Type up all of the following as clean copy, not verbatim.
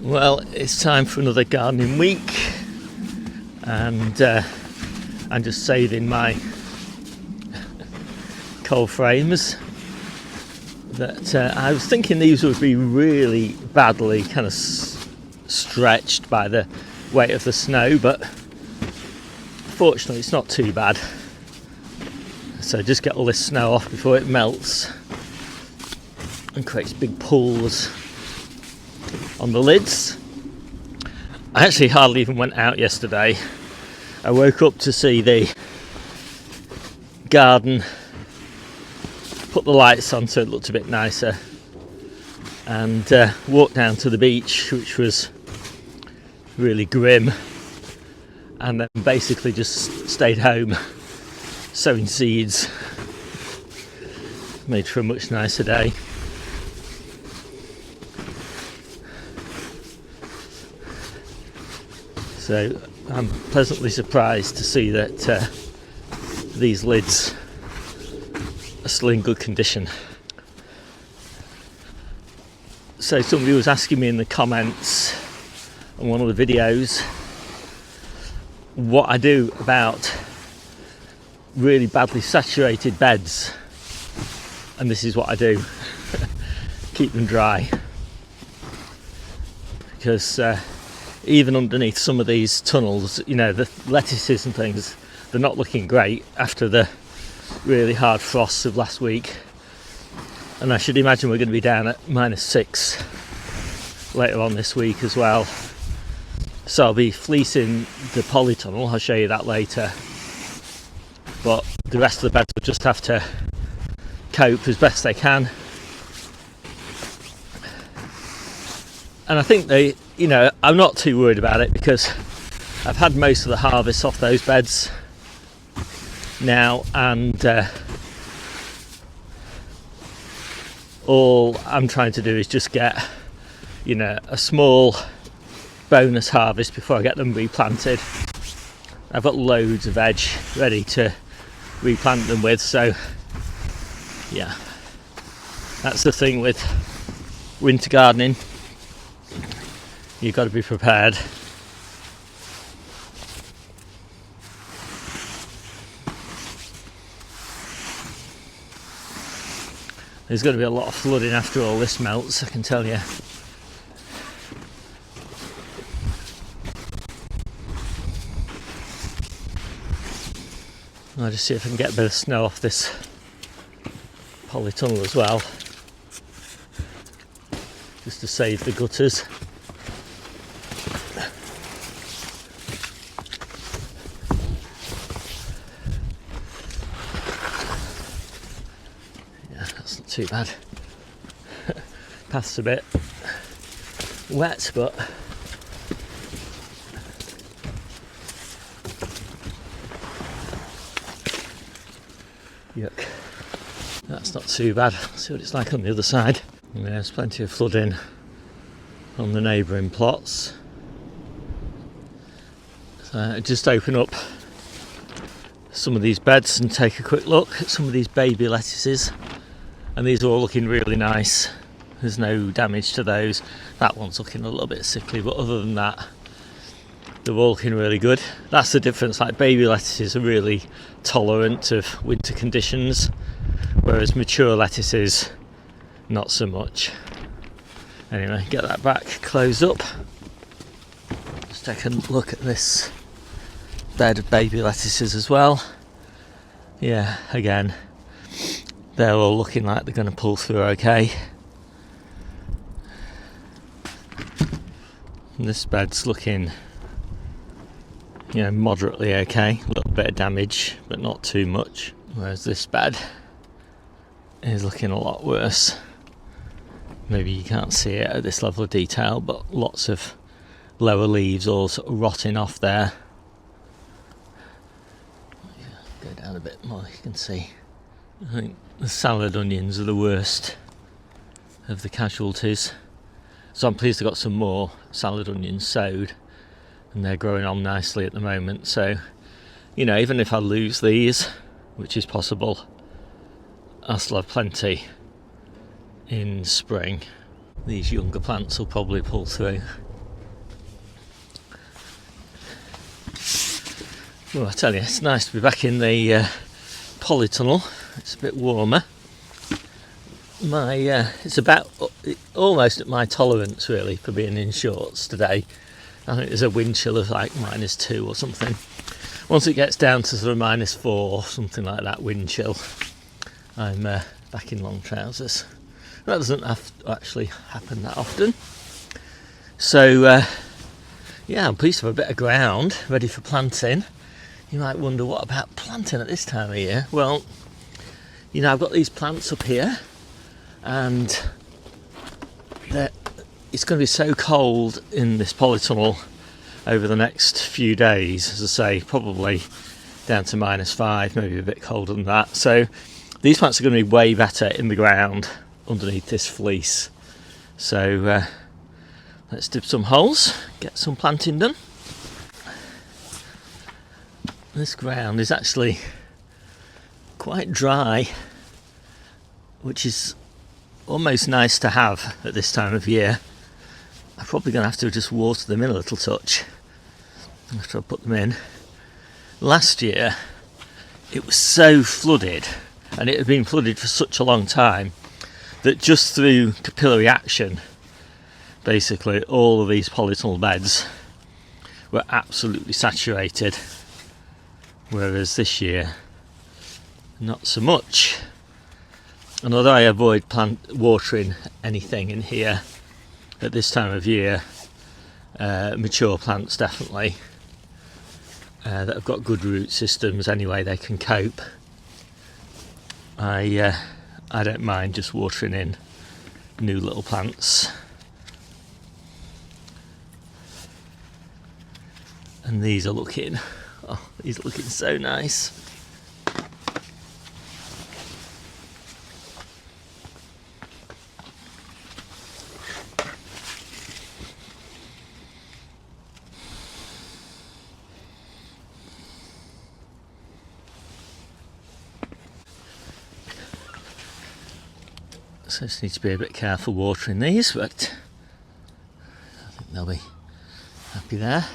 Well, it's time for another gardening week, and I'm just saving my cold frames. That I was thinking these would be really badly kind of stretched by the weight of the snow, but fortunately it's not too bad. So just get all this snow off before it melts and creates big pools on the lids. I actually hardly even went out yesterday. I woke up to see the garden, put the lights on so it looked a bit nicer, and walked down to the beach, which was really grim, and then basically just stayed home sowing seeds. Made for a much nicer day. So I'm pleasantly surprised to see that these lids are still in good condition. So somebody was asking me in the comments on one of the videos what I do about really badly saturated beds, and this is what I do. Keep them dry, because even underneath some of these tunnels, you know, the lettuces and things, they're not looking great after the really hard frosts of last week. And I should imagine we're going to be down at -6 later on this week as well. So I'll be fleecing the polytunnel, I'll show you that later. But the rest of the beds will just have to cope as best they can. And I think I'm not too worried about it, because I've had most of the harvest off those beds now, and all I'm trying to do is just get, a small bonus harvest before I get them replanted. I've got loads of veg ready to replant them with, so yeah, that's the thing with winter gardening. You've got to be prepared. There's going to be a lot of flooding after all this melts, I can tell you. I'll just see if I can get a bit of snow off this polytunnel as well, just to save the gutters. Too bad. Path's a bit wet, but yuck. That's not too bad. Let's see what it's like on the other side. And there's plenty of flooding on the neighbouring plots. So I just open up some of these beds and take a quick look at some of these baby lettuces. And these are all looking really nice. There's no damage to those. That one's looking a little bit sickly, but other than that, they're all looking really good. That's the difference. Like, baby lettuces are really tolerant of winter conditions, whereas mature lettuces, not so much. Anyway, get that back closed up. Let's take a look at this bed of baby lettuces as well. Yeah, again, they're all looking like they're going to pull through okay. And this bed's looking, moderately okay. A little bit of damage, but not too much. Whereas this bed is looking a lot worse. Maybe you can't see it at this level of detail, but lots of lower leaves all sort of rotting off there. Go down a bit more, you can see. I think the salad onions are the worst of the casualties. So I'm pleased I got some more salad onions sowed, and they're growing on nicely at the moment. So, even if I lose these, which is possible, I'll still have plenty in spring. These younger plants will probably pull through. Well, I tell you, it's nice to be back in the polytunnel. It's a bit warmer. It's about almost at my tolerance really for being in shorts today. I think there's a wind chill of like -2 or something. Once it gets down to sort of -4, something like that wind chill, I'm back in long trousers. That doesn't have to actually happen that often. So yeah, I'm pleased to have a bit of ground ready for planting. You might wonder, what about planting at this time of year? Well, you know, I've got these plants up here, and it's going to be so cold in this polytunnel over the next few days, as I say, probably down to -5, maybe a bit colder than that. So these plants are going to be way better in the ground underneath this fleece. So let's dip some holes, get some planting done. This ground is actually quite dry, which is almost nice to have at this time of year. I'm probably going to have to just water them in a little touch after I put them in. Last year it was so flooded, and it had been flooded for such a long time, that just through capillary action, basically all of these polytunnel beds were absolutely saturated, whereas this year not so much. And although I avoid watering anything in here at this time of year, mature plants definitely, that have got good root systems anyway, they can cope. I don't mind just watering in new little plants. And these are looking so nice. So I just need to be a bit careful watering these, but I think they'll be happy there.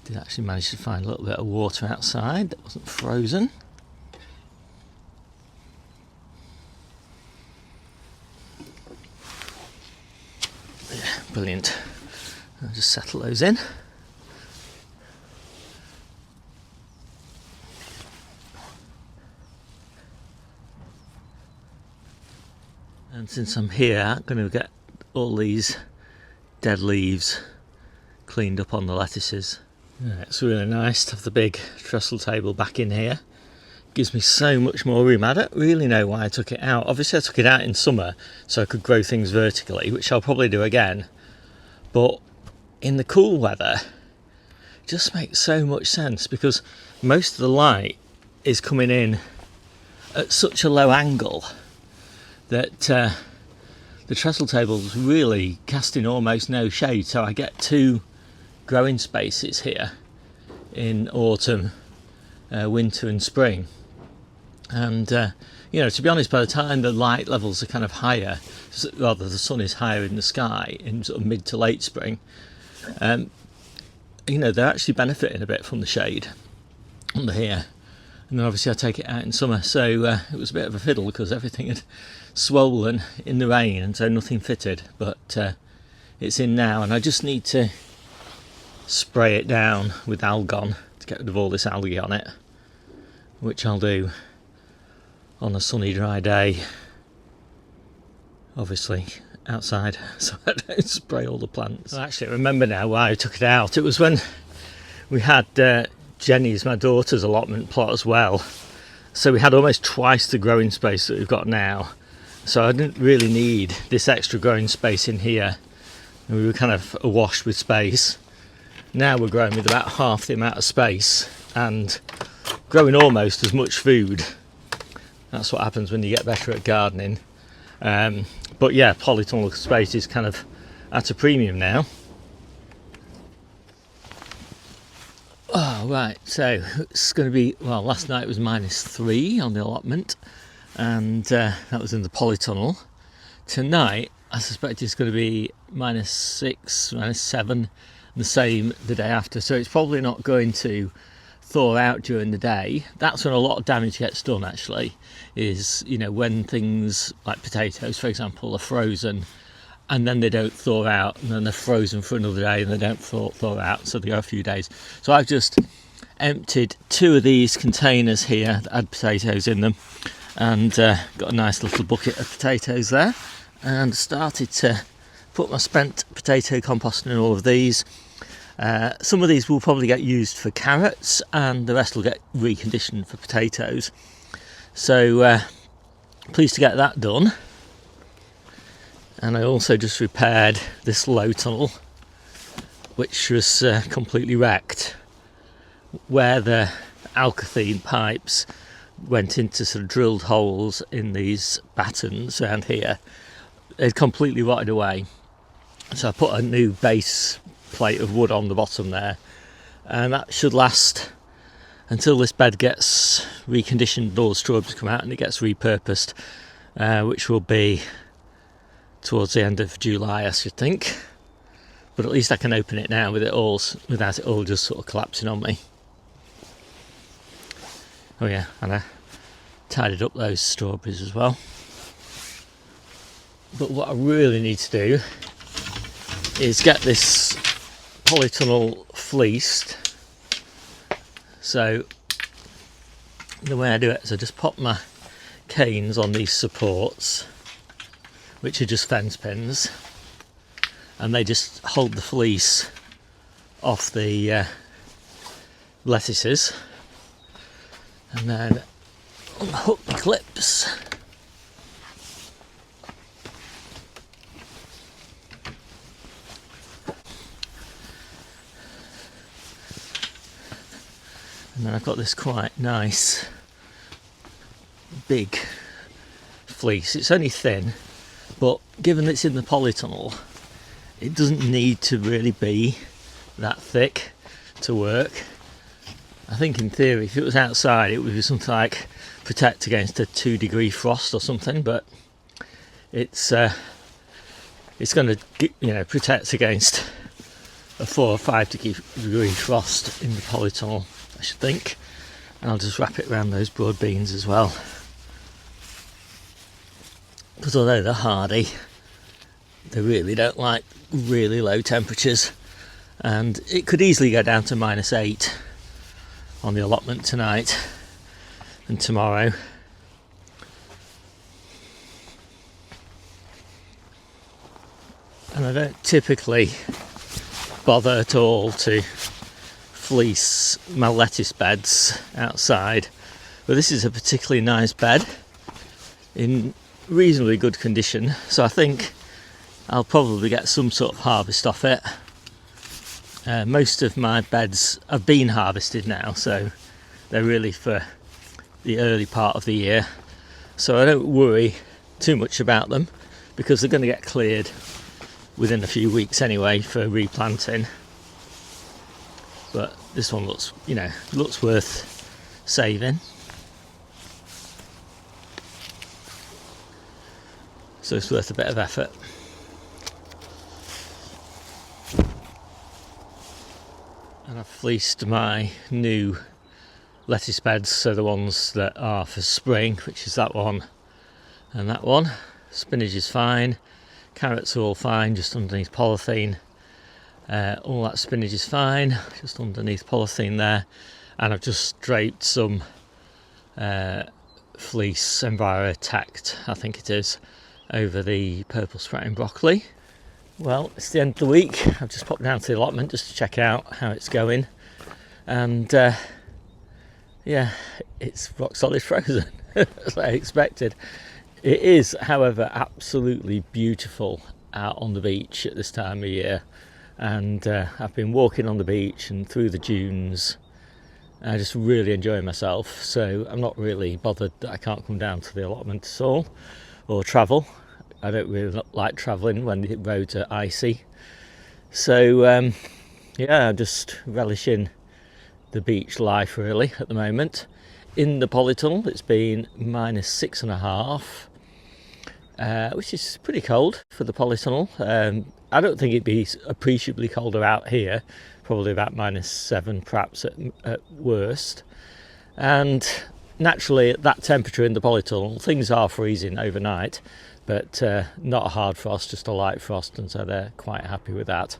Did actually manage to find a little bit of water outside that wasn't frozen. Yeah, brilliant. I'll just settle those in. And since I'm here, I'm going to get all these dead leaves cleaned up on the lettuces. Yeah, it's really nice to have the big trestle table back in here. Gives me so much more room. I don't really know why I took it out. Obviously I took it out in summer so I could grow things vertically, which I'll probably do again. But in the cool weather, it just makes so much sense, because most of the light is coming in at such a low angle that the trestle table's really casting almost no shade, so I get 2 growing spaces here in autumn, winter and spring. And you know, to be honest, by the time the light levels are kind of higher, rather the sun is higher in the sky in sort of mid to late spring, you know, they're actually benefiting a bit from the shade under here. And then obviously I take it out in summer, so it was a bit of a fiddle because everything had swollen in the rain and so nothing fitted, but it's in now, and I just need to spray it down with Algon to get rid of all this algae on it, which I'll do on a sunny dry day, obviously outside, so I don't spray all the plants. Actually, I remember now why I took it out. It was when we had Jenny's, my daughter's, allotment plot as well, so we had almost twice the growing space that we've got now, so I didn't really need this extra growing space in here, and we were kind of awash with space. Now we're growing with about half the amount of space and growing almost as much food. That's what happens when you get better at gardening. But yeah, polytunnel space is kind of at a premium now. Oh, right, so it's going to be, well, last night was -3 on the allotment, and that was in the polytunnel. Tonight I suspect it's going to be -6, -7, the same the day after. So it's probably not going to thaw out during the day. That's when a lot of damage gets done, actually, is, you know, when things like potatoes, for example, are frozen and then they don't thaw out, and then they're frozen for another day and they don't thaw out, so they go a few days. So I've just emptied 2 of these containers here that had potatoes in them, and got a nice little bucket of potatoes there, and started to put my spent potato compost in all of these. Some of these will probably get used for carrots, and the rest will get reconditioned for potatoes. So pleased to get that done. And I also just repaired this low tunnel, which was completely wrecked, where the alkathene pipes went into sort of drilled holes in these battens around here. They'd completely rotted away. So I put a new base plate of wood on the bottom there, and that should last until this bed gets reconditioned, all the strawberries come out and it gets repurposed, which will be towards the end of July, I should think. But at least I can open it now without it all just sort of collapsing on me. Oh yeah, and I tidied up those strawberries as well. But what I really need to do is get this polytunnel fleeced. So the way I do it is I just pop my canes on these supports, which are just fence pins, and they just hold the fleece off the lettuces, and then unhook the clips. And then I've got this quite nice big fleece. It's only thin, but given that it's in the polytunnel, it doesn't need to really be that thick to work. I think in theory, if it was outside, it would be something like protect against a 2-degree frost or something, but it's going to, you know, protect against a 4 or 5-degree frost in the polytunnel, I should think. And I'll just wrap it around those broad beans as well, because although they're hardy, they really don't like really low temperatures, and it could easily go down to -8 on the allotment tonight and tomorrow. And I don't typically bother at all to fleece my lettuce beds outside, but this is a particularly nice bed in reasonably good condition, so I think I'll probably get some sort of harvest off it. Most of my beds have been harvested now, so they're really for the early part of the year, so I don't worry too much about them, because they're going to get cleared within a few weeks anyway for replanting. But this one looks, you know, looks worth saving. So it's worth a bit of effort. And I've fleeced my new lettuce beds, so the ones that are for spring, which is that one and that one. Spinach is fine, carrots are all fine, just underneath polythene. All that spinach is fine, just underneath polythene there. And I've just draped some fleece Enviro Tact, I think it is, over the purple sprouting broccoli. Well, it's the end of the week. I've just popped down to the allotment just to check out how it's going, and yeah, it's rock solid frozen as I expected. It is, however, absolutely beautiful out on the beach at this time of year, and I've been walking on the beach and through the dunes. I just really enjoy myself, so I'm not really bothered that I can't come down to the allotment at all or travel. I don't really like travelling when the roads are icy. So yeah, I'm just relishing the beach life really at the moment. In the polytunnel it's been -6.5, which is pretty cold for the polytunnel. I don't think it'd be appreciably colder out here, probably about -7 perhaps at worst. And naturally at that temperature in the polytunnel things are freezing overnight, but not a hard frost, just a light frost, and so they're quite happy with that.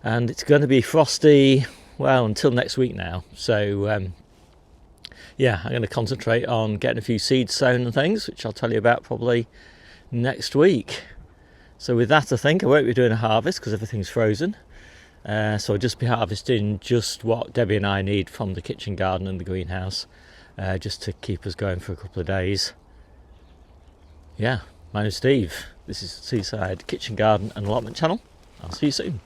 And it's going to be frosty, well, until next week now. So yeah, I'm going to concentrate on getting a few seeds sown and things, which I'll tell you about probably next week. So with that, I think I won't be doing a harvest because everything's frozen. So I'll just be harvesting just what Debbie and I need from the kitchen garden and the greenhouse, just to keep us going for a couple of days. Yeah, my name's Steve. This is Seaside Kitchen Garden and Allotment channel. I'll see you soon.